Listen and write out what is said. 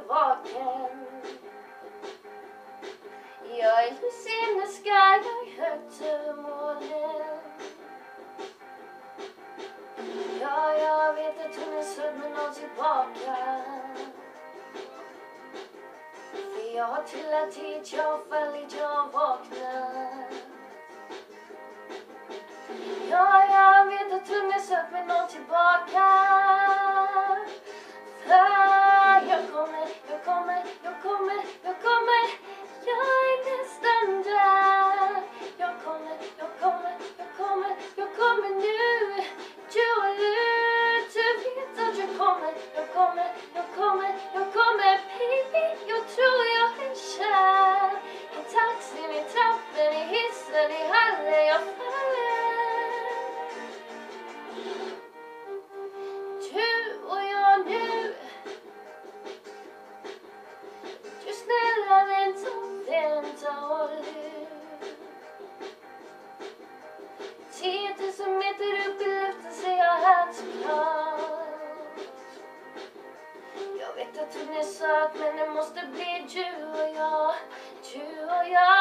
vaken. Jag är loose in the sky, jag är högt över molnen. Ja, jag vet att hon är söd men någon tillbaka. För jag har trillat hit, jag har fallit, jag har vaknat. Ja, jag vet att hon är söd men någon tillbaka. För jag kommer, jag kommer, jag kommer, jag kommer. Jag är nästan där. Jag kommer, jag kommer, jag kommer, jag kommer nu. Du är ut, du vet att jag kommer, jag kommer, jag kommer, jag kommer. Baby, jag tror jag är kär. I taxin, i trappen, i hissen, i hallen, jag faller. Du och jag nu. Du snälla vänta, vänta, håll ut. 10 000 meter upp i luften ser jag hans plats. Jag vet att hon är söt men det måste bli du och jag, du och jag.